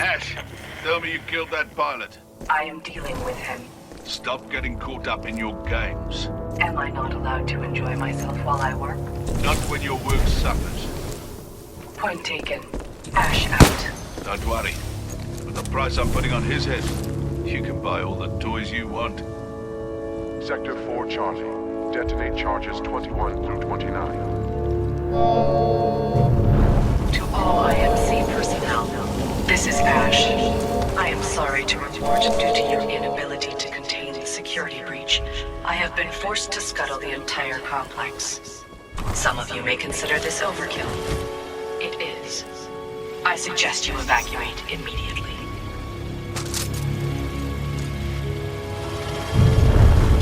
Ash, tell me you killed that pilot. I am dealing with him. Stop getting caught up in your games. Am I not allowed to enjoy myself while I work? Not when your work suffers. Point taken. Ash out. Don't worry. With the price I'm putting on his head, you can buy all the toys you want. Sector 4 Charlie. Detonate charges 21 through 29. To all IMC personnel, this is Ash. I am sorry to report, due to your inability to contain the security breach, I have been forced to scuttle the entire complex. Some of you may consider this overkill. It is. I suggest you evacuate immediately.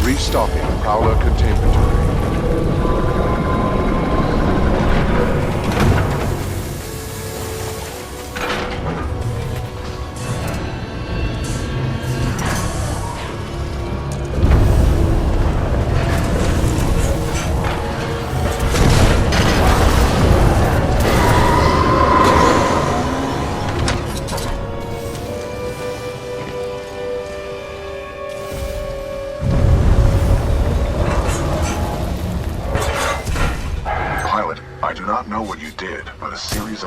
Restocking Prowler containment area.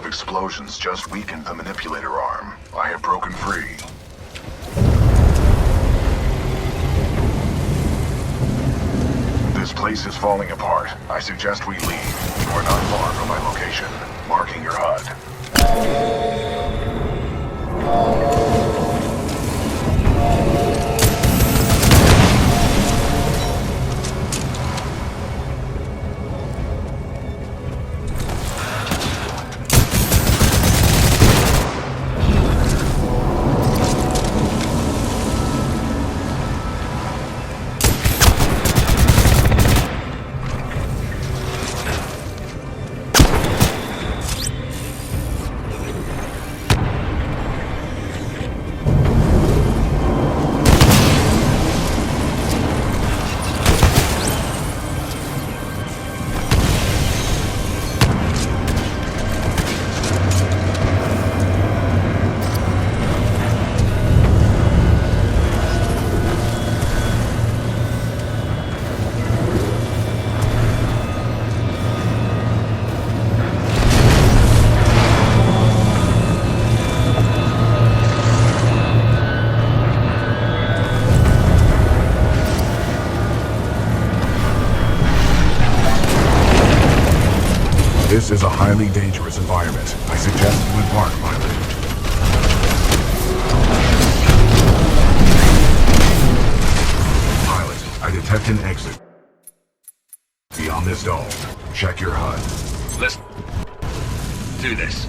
Explosions just weakened the manipulator arm. I have broken free. This place is falling apart. I suggest we leave. You are not far from my location. Marking your HUD. This is a highly dangerous environment. I suggest you embark, pilot. Pilot, I detect an exit beyond this dome. Check your HUD. Let's do this.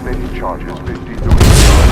Detonating charges 50 through 89.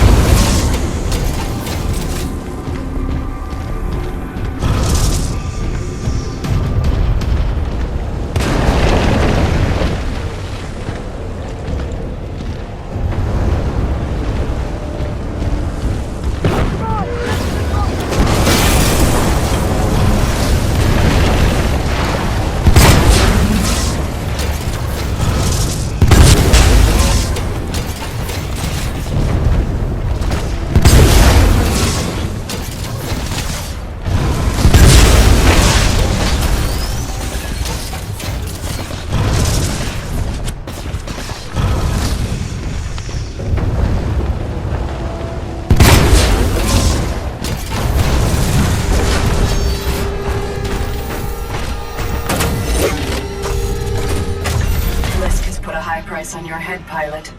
Price on your head, pilot.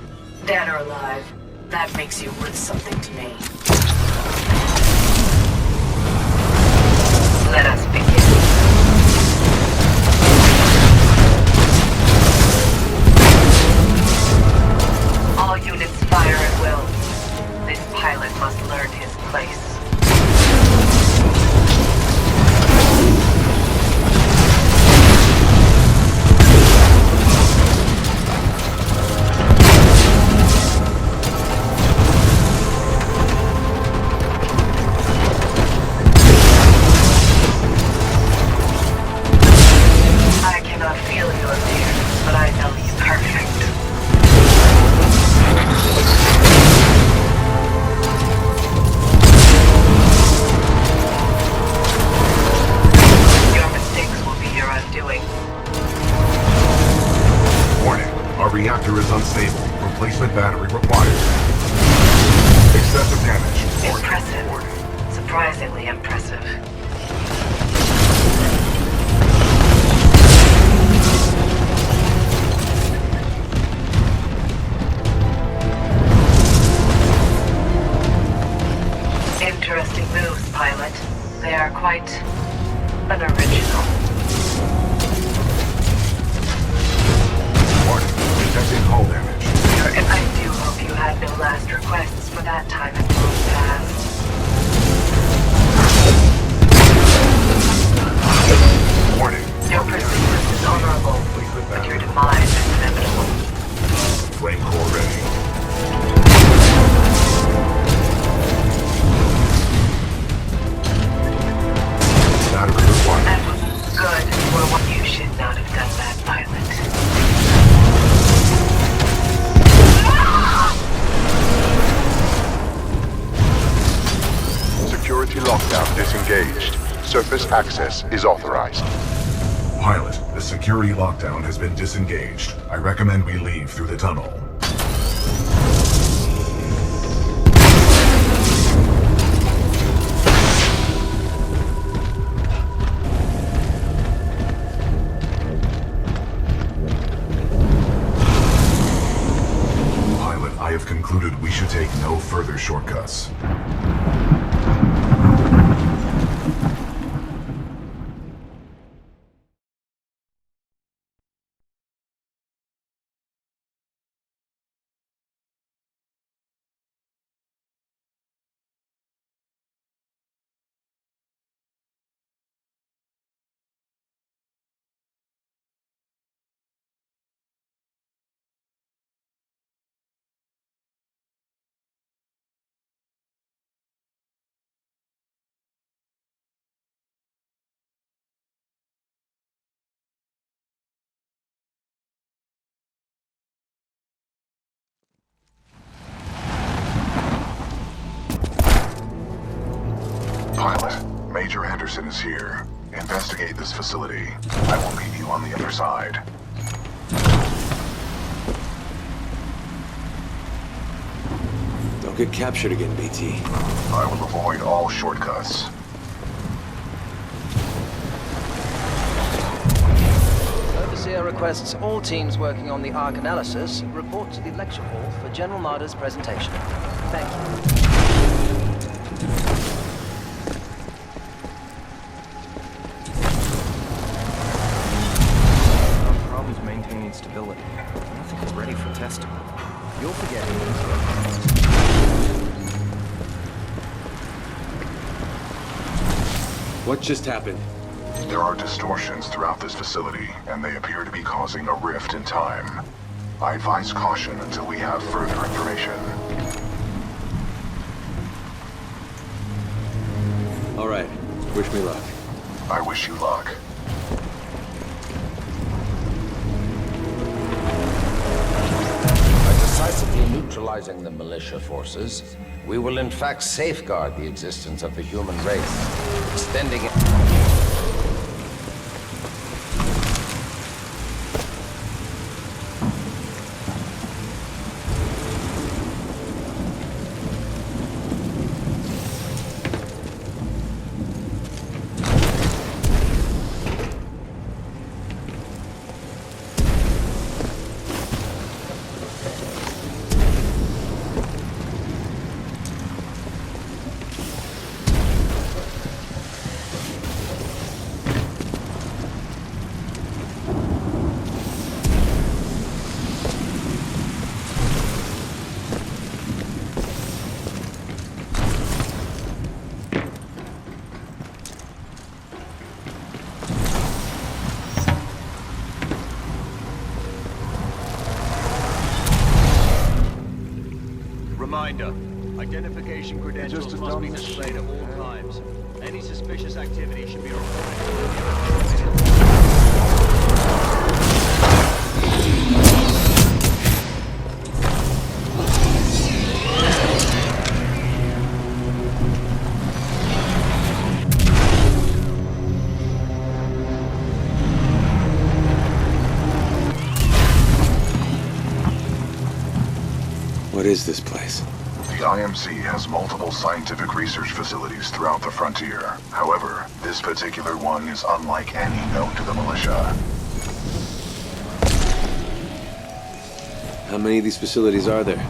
Dead or alive. That makes you worth something to me. Let us begin. All units fire at will. This pilot must learn his place. Reactor is unstable. Replacement battery required. Excessive damage. Impressive. Surprisingly impressive. Interesting moves, pilot. They are quite unoriginal. Detecting hull damage. I do hope you had no last requests for that time in the past. Warning. Your persistence is honorable, but your demise is inevitable. Flame core ready. Battery required. That was good for what you should not have done that, pilot. Security lockdown disengaged. Surface access is authorized. Pilot, the security lockdown has been disengaged. I recommend we leave through the tunnel. Pilot, I have concluded we should take no further shortcuts. Pilot, Major Anderson is here. Investigate this facility. I will meet you on the other side. Don't get captured again, BT. I will avoid all shortcuts. Overseer requests all teams working on the Arc analysis report to the lecture hall for General Marder's presentation. Thank you. Problems maintaining stability. Nothing's ready for testing. You're forgetting this. What just happened? There are distortions throughout this facility, and they appear to be causing a rift in time. I advise caution until we have further information. All right. Wish me luck. I wish you luck. By decisively neutralizing the militia forces, we will in fact safeguard the existence of the human race, extending it. Reminder, identification credentials must be displayed at all times. Any suspicious activity should be reported. What is this place? The IMC has multiple scientific research facilities throughout the frontier. However, this particular one is unlike any known to the militia. How many of these facilities are there?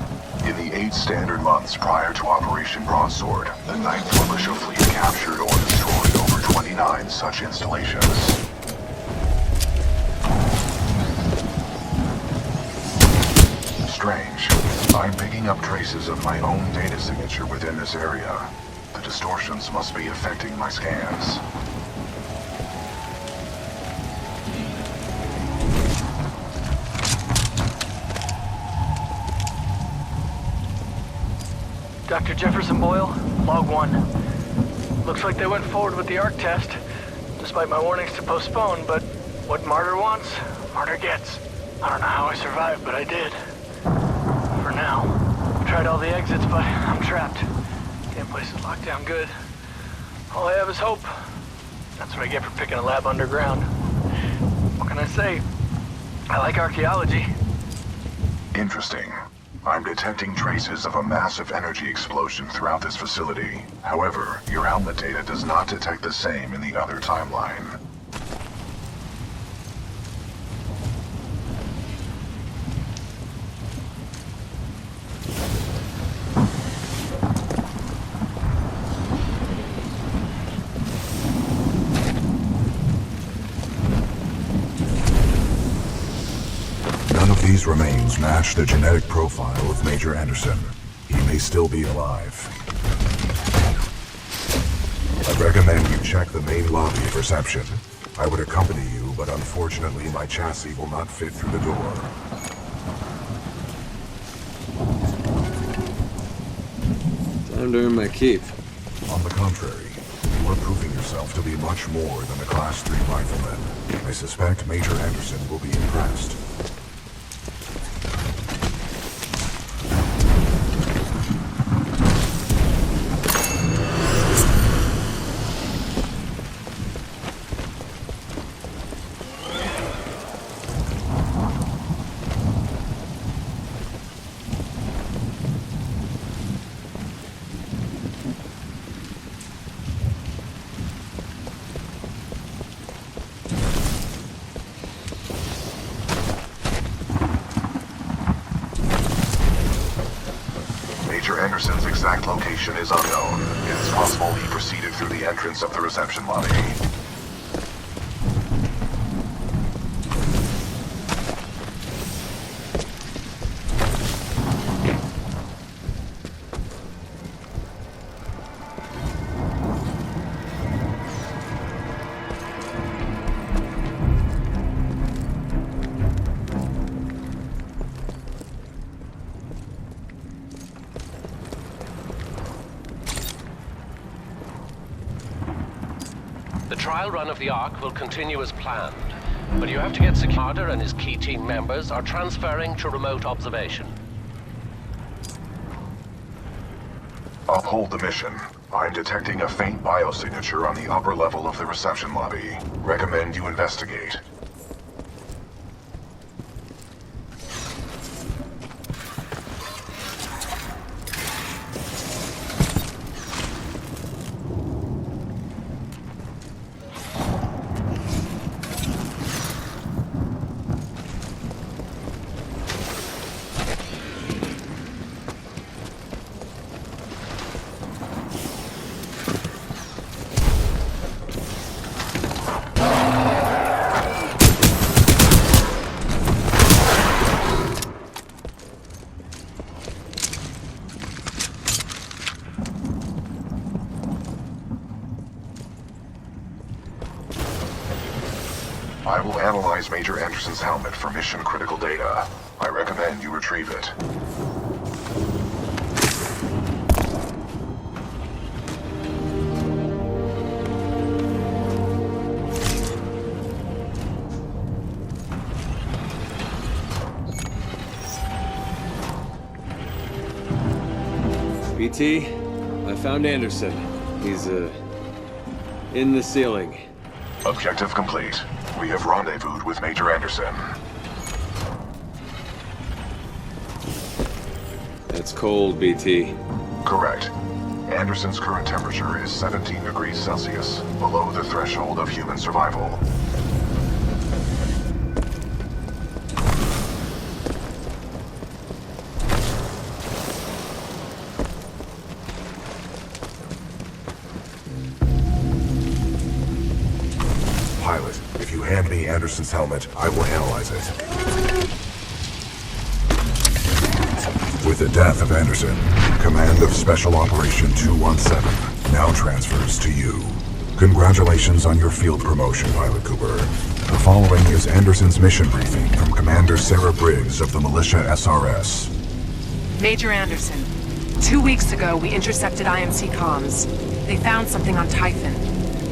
In the 8 standard months prior to Operation Broadsword, the 9th Militia Fleet captured or destroyed over 29 such installations. Strange. I'm picking up traces of my own data signature within this area. The distortions must be affecting my scans. Dr. Jefferson Boyle, Log 1. Looks like they went forward with the ARC test, despite my warnings to postpone, but what Martyr wants, Martyr gets. I don't know how I survived, but I did. For now. I've tried all the exits, but I'm trapped. Damn place is locked down good. All I have is hope. That's what I get for picking a lab underground. What can I say? I like archaeology. Interesting. I'm detecting traces of a massive energy explosion throughout this facility. However, your helmet data does not detect the same in the other timeline. None of these remains match the genetic profile of Major Anderson. He may still be alive. I recommend you check the main lobby of reception. I would accompany you, but unfortunately my chassis will not fit through the door. Time to earn my keep. On the contrary, you are proving yourself to be much more than a Class 3 rifleman. I suspect Major Anderson will be impressed. Anderson's exact location is unknown. It is possible he proceeded through the entrance of the reception lobby. trial run of the Ark will continue as planned, but you have to get Carter and his key team members are transferring to remote observation. Uphold the mission. I'm detecting a faint biosignature on the upper level of the reception lobby. Recommend you investigate. I will analyze Major Anderson's helmet for mission-critical data. I recommend you retrieve it. BT, I found Anderson. He's, in the ceiling. Objective complete. We have rendezvoused with Major Anderson. That's cold, BT. Correct. Anderson's current temperature is 17 degrees Celsius, below the threshold of human survival. Pilot, if you hand me Anderson's helmet, I will analyze it. With the death of Anderson, command of Special Operation 217 now transfers to you. Congratulations on your field promotion, Pilot Cooper. The following is Anderson's mission briefing from Commander Sarah Briggs of the Militia SRS. Major Anderson, 2 weeks ago we intercepted IMC comms. They found something on Typhon.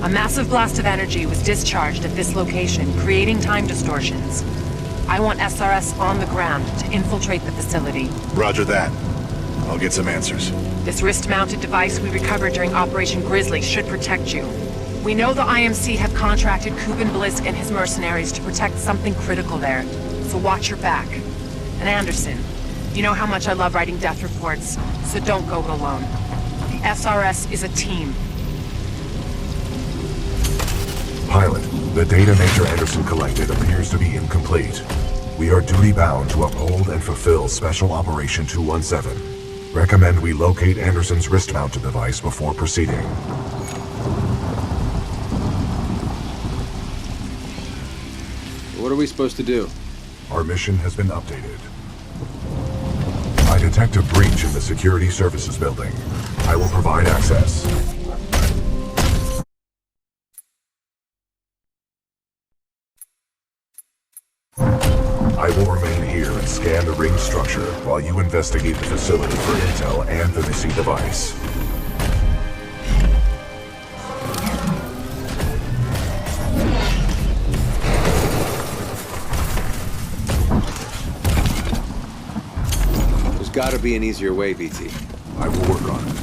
A massive blast of energy was discharged at this location, creating time distortions. I want SRS on the ground to infiltrate the facility. Roger that. I'll get some answers. This wrist-mounted device we recovered during Operation Grizzly should protect you. We know the IMC have contracted Kuben Blisk and his mercenaries to protect something critical there, so watch your back. And Anderson, you know how much I love writing death reports, so don't go it alone. The SRS is a team. Pilot, the data Major Anderson collected appears to be incomplete. We are duty-bound to uphold and fulfill Special Operation 217. Recommend we locate Anderson's wrist-mounted device before proceeding. What are we supposed to do? Our mission has been updated. I detect a breach in the Security Services building. I will provide access. I will remain here and scan the ring structure while you investigate the facility for intel and the missing device. There's gotta be an easier way, BT. I will work on it.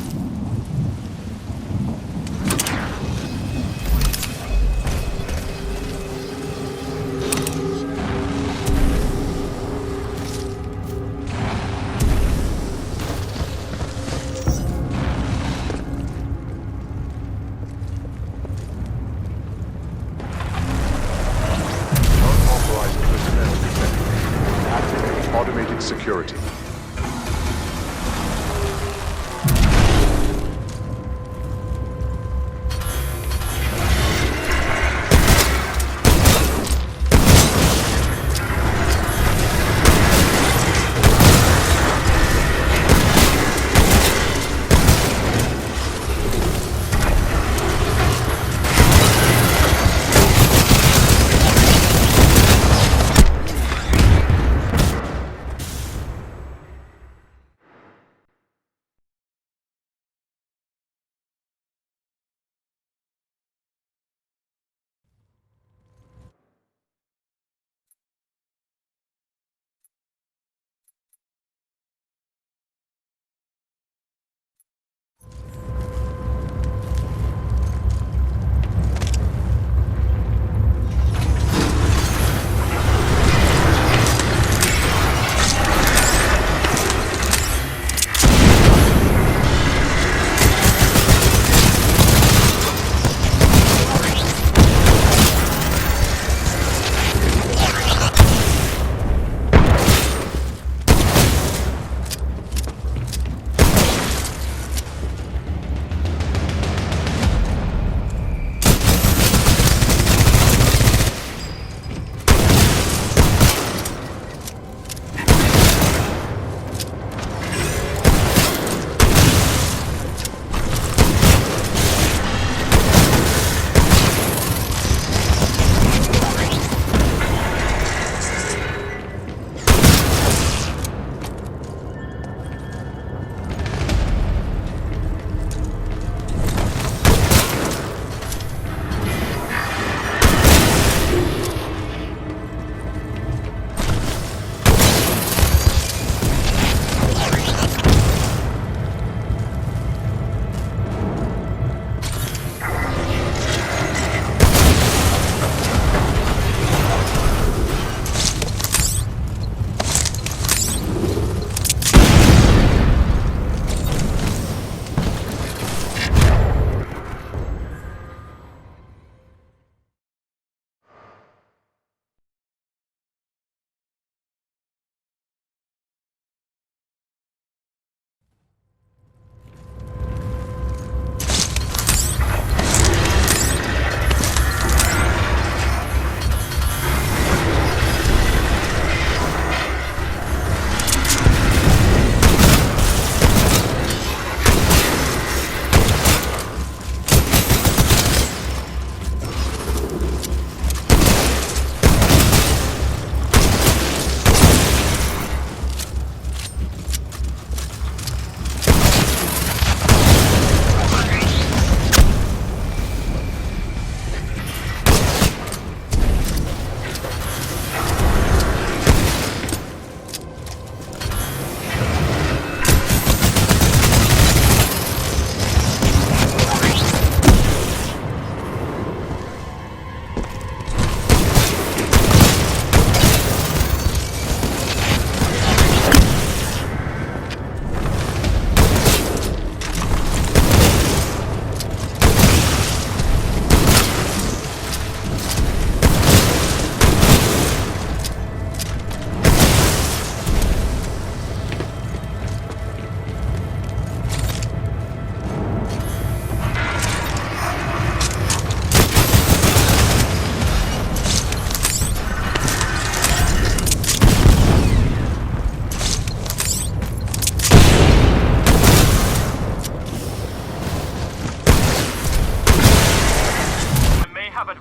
Automating security.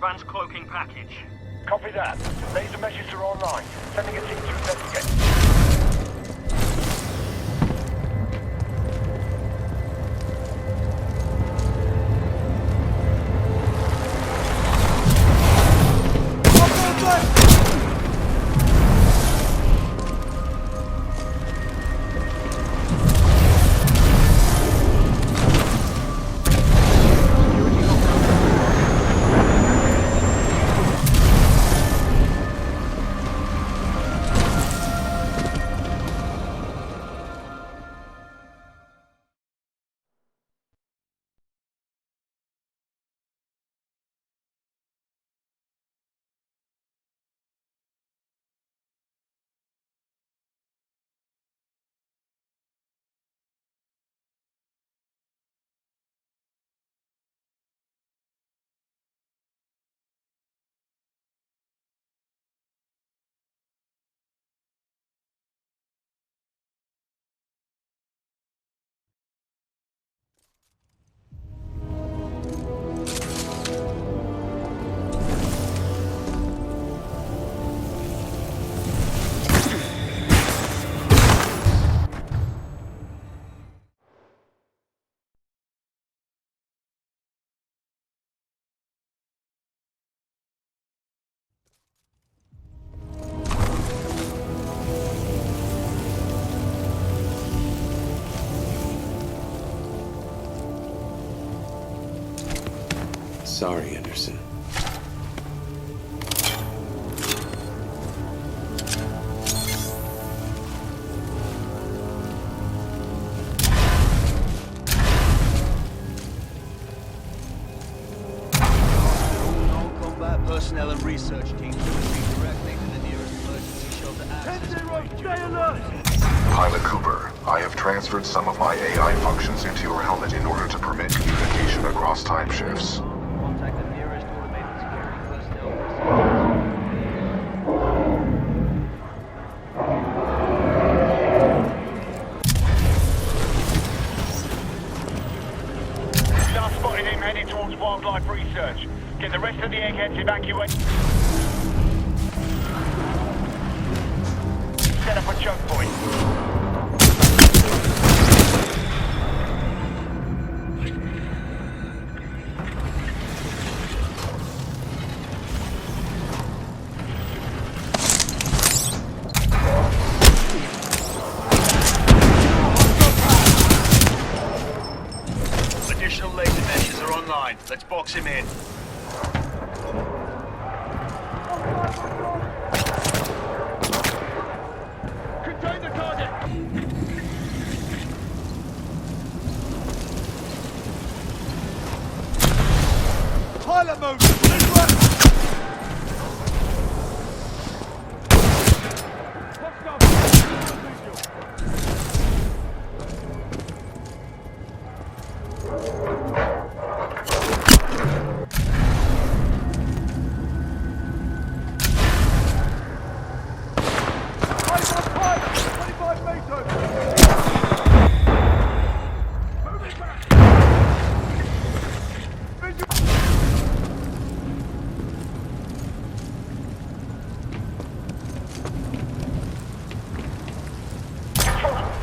advanced cloaking package. Copy that. Laser meshes are online. Sending a team to investigate. Sorry, Anderson. Non-combat personnel and research teams will proceed directly to the nearest emergency shelter access point. Stay alert! Pilot Cooper, I have transferred some of my AI functions into your helmet in order to permit communication across time shifts. Contact the nearest automated security personnel. Just spotted him heading towards wildlife research. Get the rest of the eggheads evacuated. Set up a choke point. Additional laser meshes are online. Let's box him in. Contain the target! Pilot move!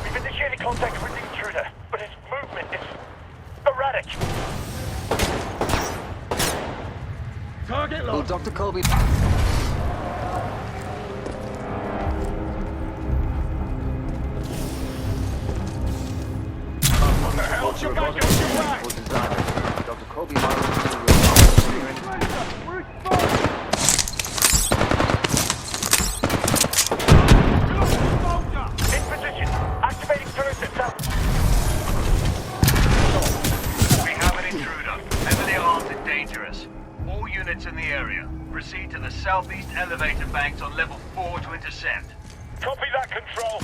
We've initiated contact with the intruder, but his movement is erratic. Target Will locked. Dr. Colby... What the hell? You guys got your back! Dr. Colby We're exposed! In position. Activating turret itself. We have an intruder. Heavily armed and dangerous. All units in the area. Proceed to the southeast elevator banks on level 4 to intercept. Copy that, Control.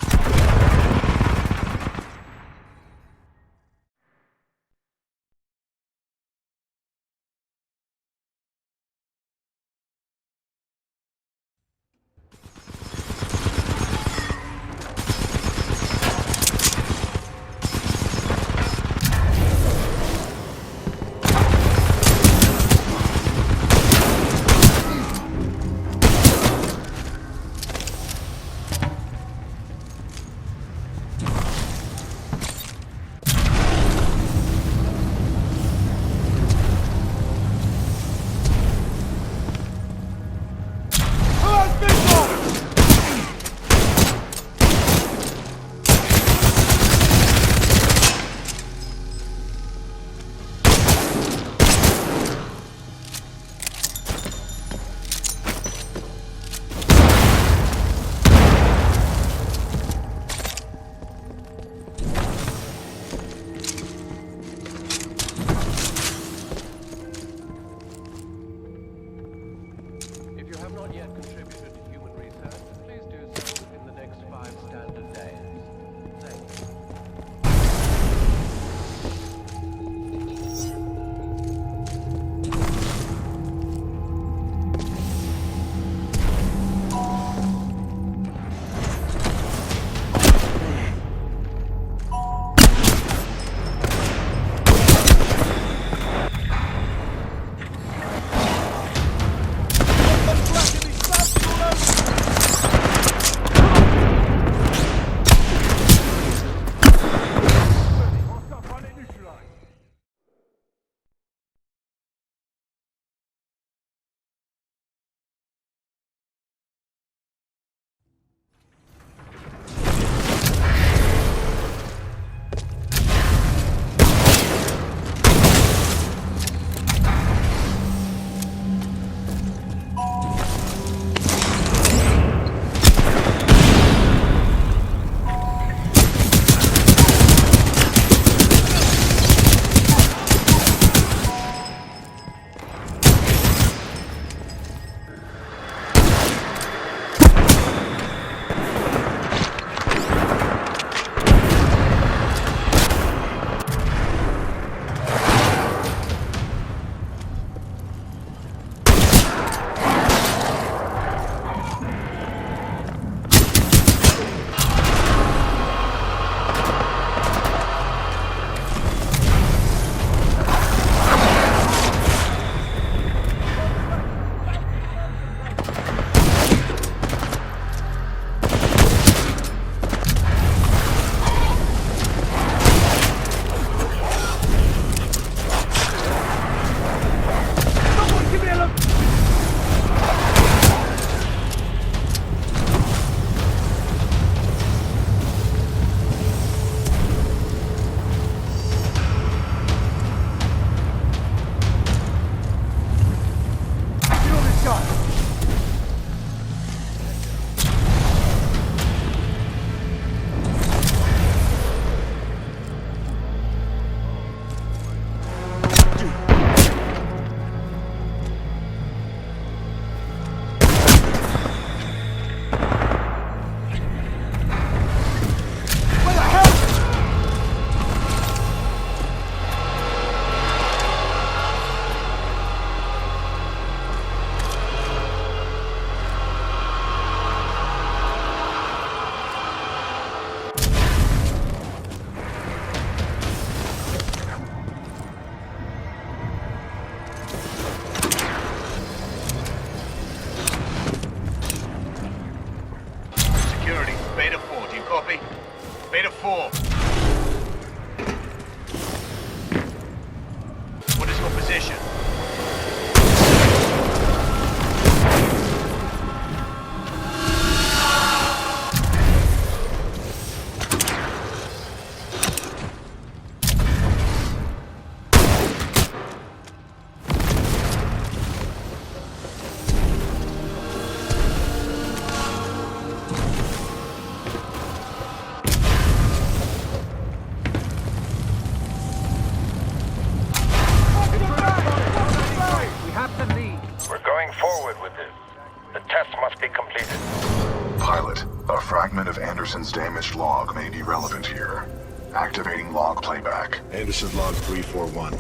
Anderson's damaged log may be relevant here. Activating log playback. Anderson log 341.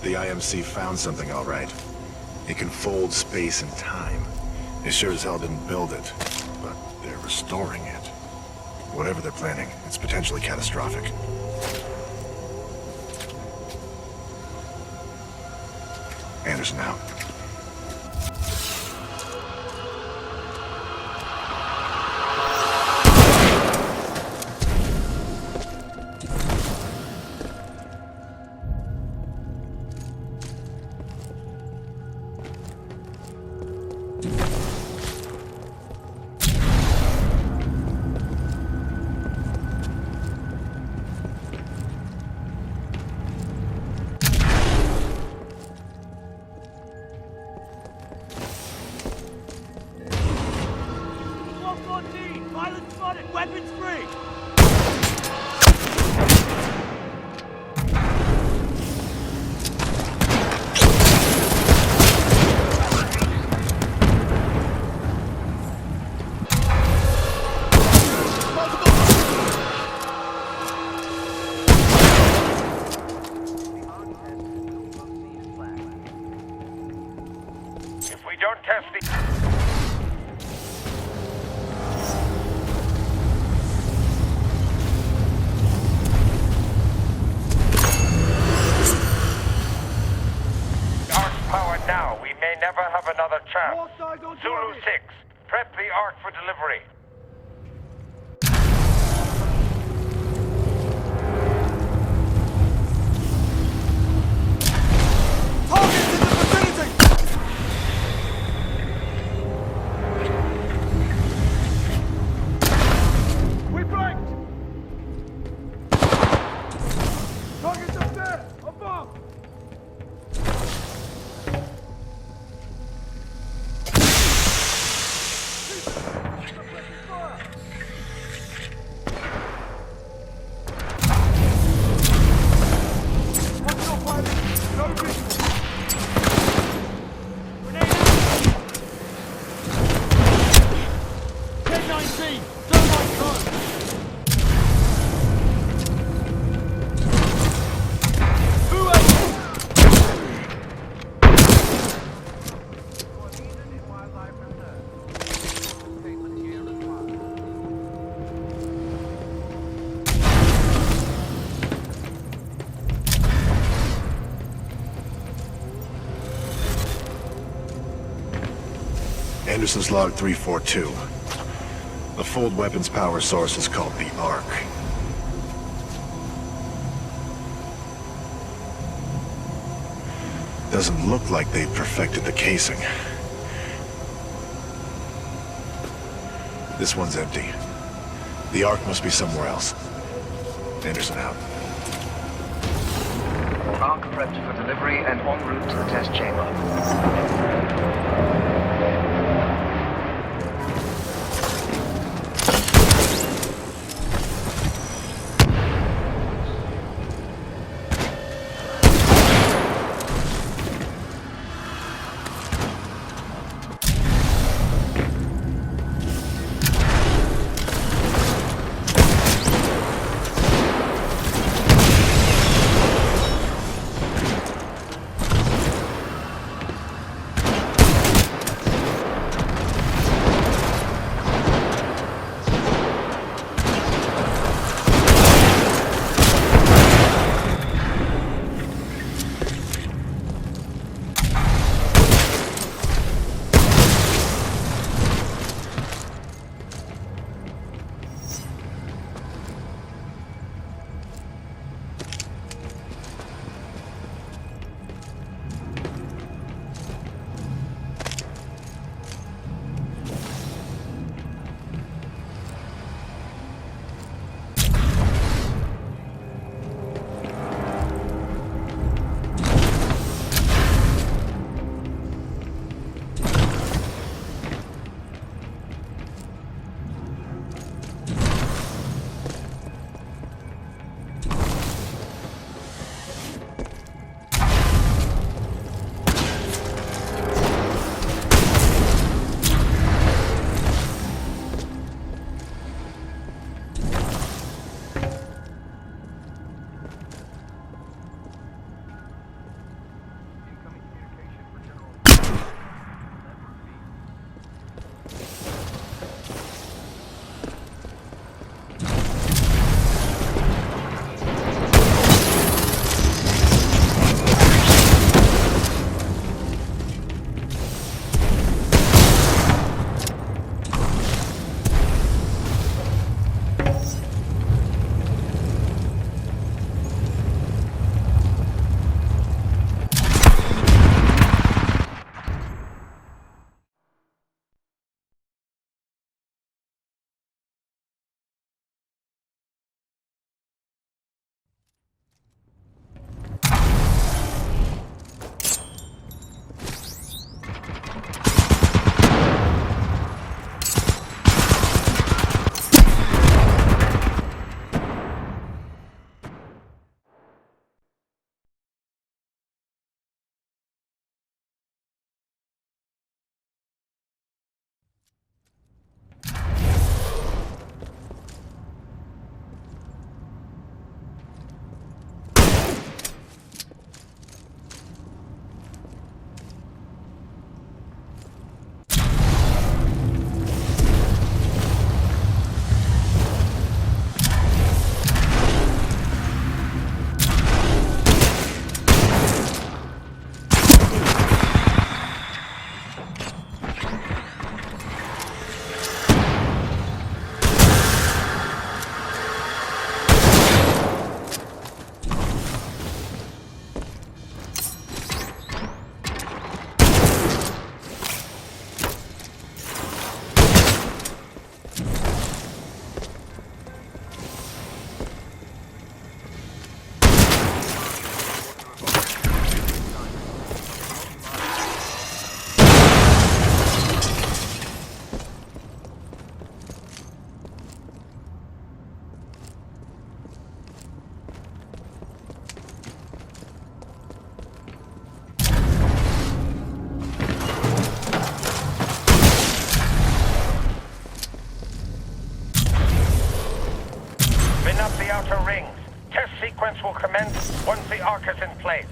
The IMC found something all right. It can fold space and time. They sure as hell didn't build it, but they're restoring it. Whatever they're planning, it's potentially catastrophic. Anderson out. If we don't test the... Arc power now. We may never have another chance. Zulu 6, prep the Arc for delivery. Anderson's log 342. The fold weapons power source is called the Arc. Doesn't look like they've perfected the casing. This one's empty. The Arc must be somewhere else. Anderson out. Arc prepped for delivery and en route to the test chamber. will commence once the Ark is in place.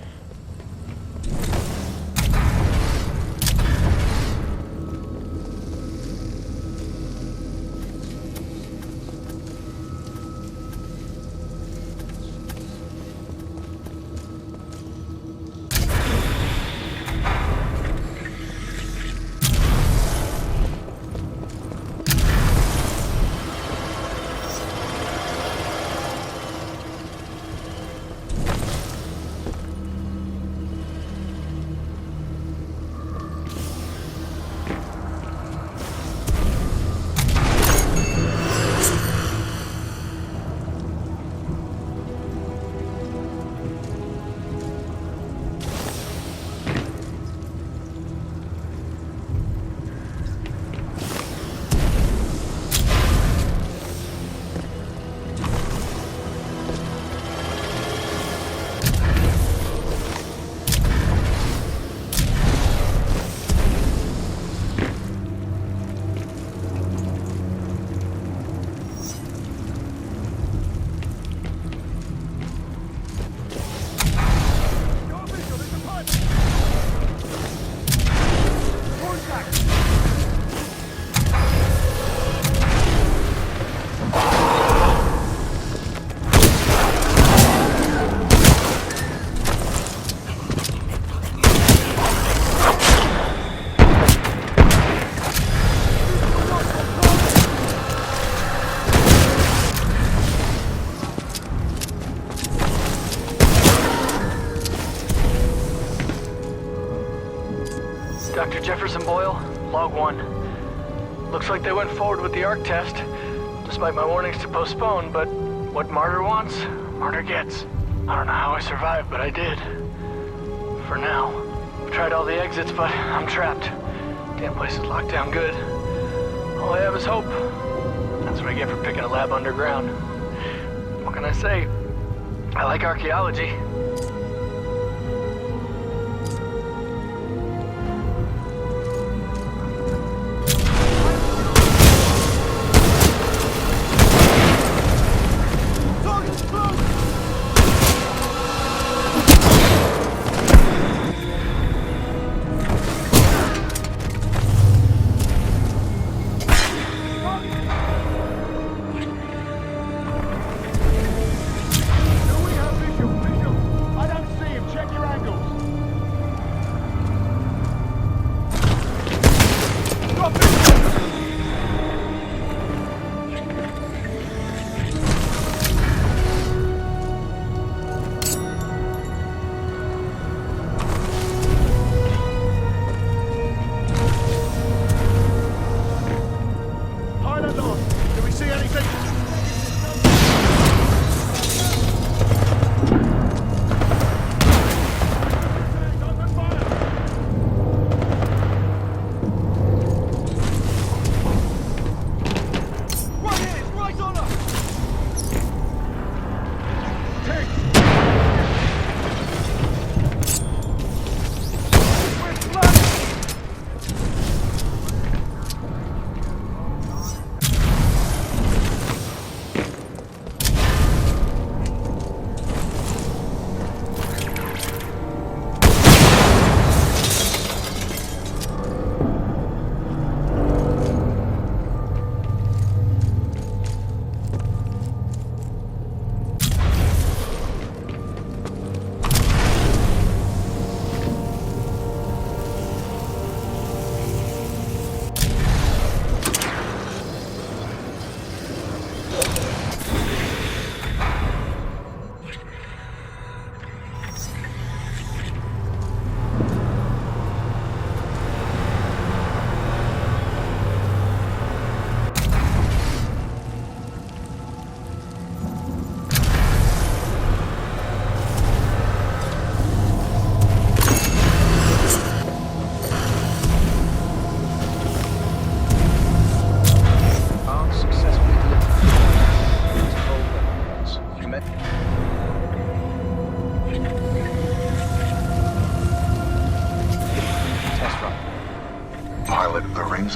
Dr. Jefferson Boyle, Log 1. Looks like they went forward with the Ark test, despite my warnings to postpone, but what Martyr wants, Martyr gets. I don't know how I survived, but I did. For now. I've tried all the exits, but I'm trapped. Damn place is locked down good. All I have is hope. That's what I get for picking a lab underground. What can I say? I like archaeology.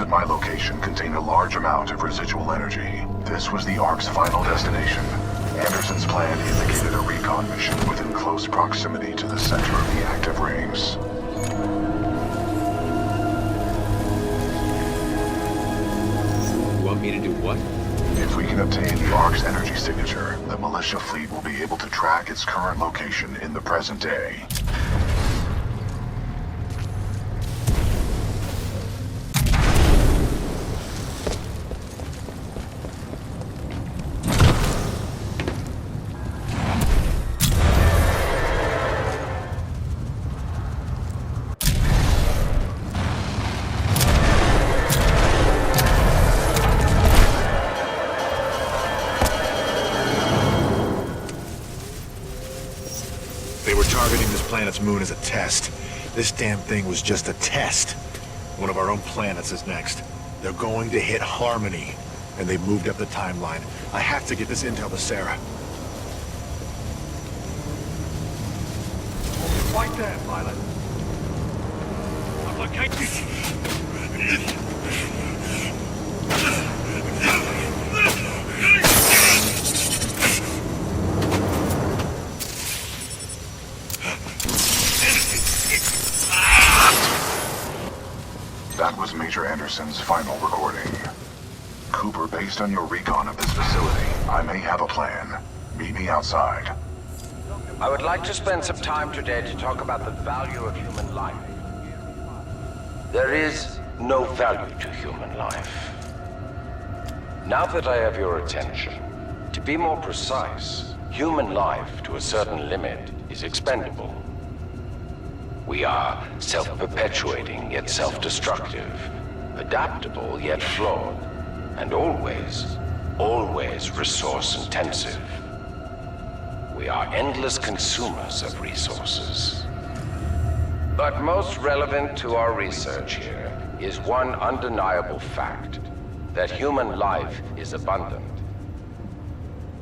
At my location contain a large amount of residual energy. This was the Ark's final destination. Anderson's plan indicated a recon mission within close proximity to the center of the active rings. You want me to do what? If we can obtain the Ark's energy signature, the militia fleet will be able to track its current location in the present day. They were targeting this planet's moon as a test. This damn thing was just a test. One of our own planets is next. They're going to hit Harmony, and they've moved up the timeline. I have to get this intel to Sarah. Right there, pilot. I'm located. That was Major Anderson's final recording. Cooper, based on your recon of this facility, I may have a plan. Meet me outside. I would like to spend some time today to talk about the value of human life. There is no value to human life. Now that I have your attention, to be more precise, human life to a certain limit is expendable. We are self-perpetuating yet self-destructive, adaptable yet flawed, and always resource-intensive. We are endless consumers of resources. But most relevant to our research here is one undeniable fact, that human life is abundant.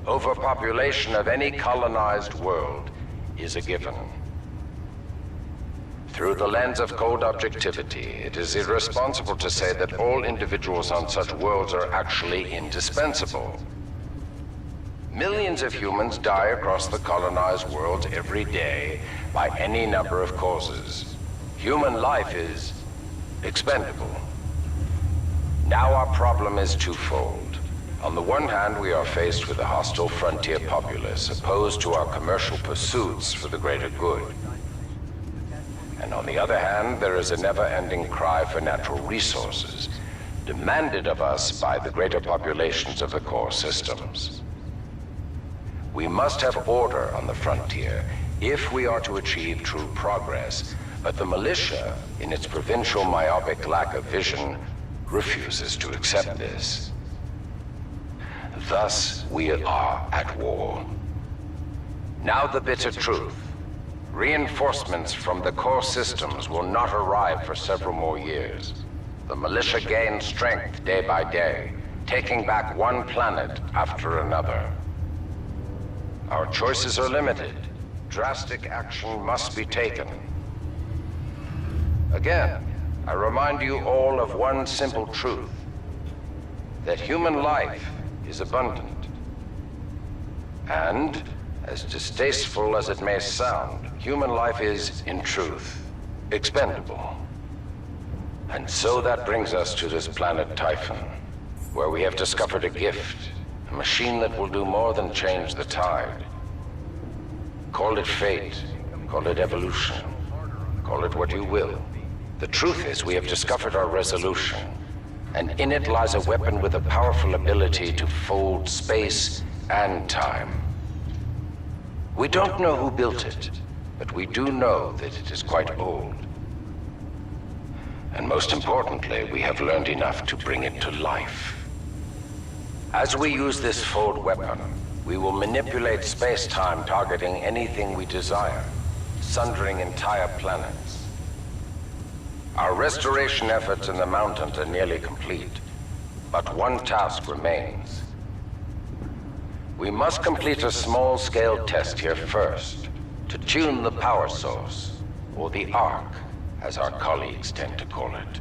Overpopulation of any colonized world is a given. Through the lens of cold objectivity, it is irresponsible to say that all individuals on such worlds are actually indispensable. Millions of humans die across the colonized world every day by any number of causes. Human life is expendable. Now our problem is twofold. On the one hand, we are faced with a hostile frontier populace opposed to our commercial pursuits for the greater good. And on the other hand, there is a never-ending cry for natural resources, demanded of us by the greater populations of the core systems. We must have order on the frontier if we are to achieve true progress, but the militia, in its provincial myopic lack of vision, refuses to accept this. Thus, we are at war. Now the bitter truth. Reinforcements from the core systems will not arrive for several more years. The militia gains strength day by day, taking back one planet after another. Our choices are limited. Drastic action must be taken. Again, I remind you all of one simple truth, that human life is abundant. And, as distasteful as it may sound, human life is, in truth, expendable. And so that brings us to this planet Typhon, where we have discovered a gift, a machine that will do more than change the tide. Call it fate, call it evolution, call it what you will. The truth is, we have discovered our resolution, and in it lies a weapon with a powerful ability to fold space and time. We don't know who built it, but we do know that it is quite old. And most importantly, we have learned enough to bring it to life. As we use this fold weapon, we will manipulate space-time targeting anything we desire, sundering entire planets. Our restoration efforts in the mountains are nearly complete, but one task remains. We must complete a small-scale test here first, to tune the power source, or the Ark, as our colleagues tend to call it.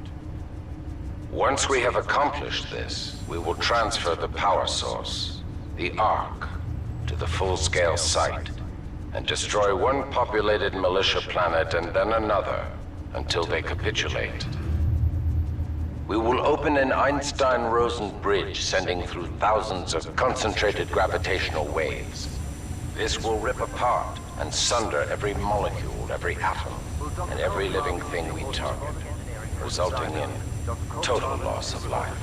Once we have accomplished this, we will transfer the power source, the Ark, to the full-scale site and destroy one populated militia planet and then another until they capitulate. We will open an Einstein-Rosen bridge sending through thousands of concentrated gravitational waves. This will rip apart and sunder every molecule, every atom, and every living thing we target, resulting in total loss of life.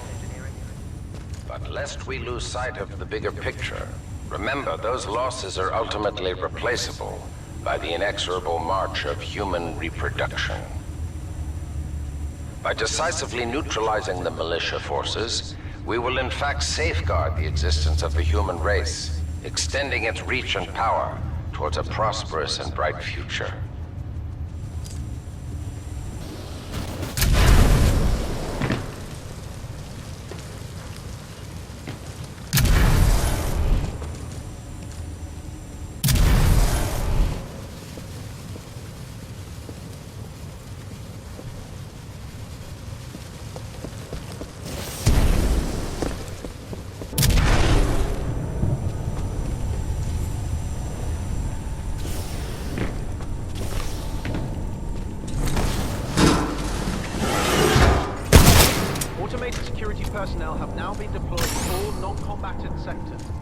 But lest we lose sight of the bigger picture, remember those losses are ultimately replaceable by the inexorable march of human reproduction. By decisively neutralizing the militia forces, we will in fact safeguard the existence of the human race, extending its reach and power towards a prosperous and bright future. Automated security personnel have now been deployed to all non-combatant sectors.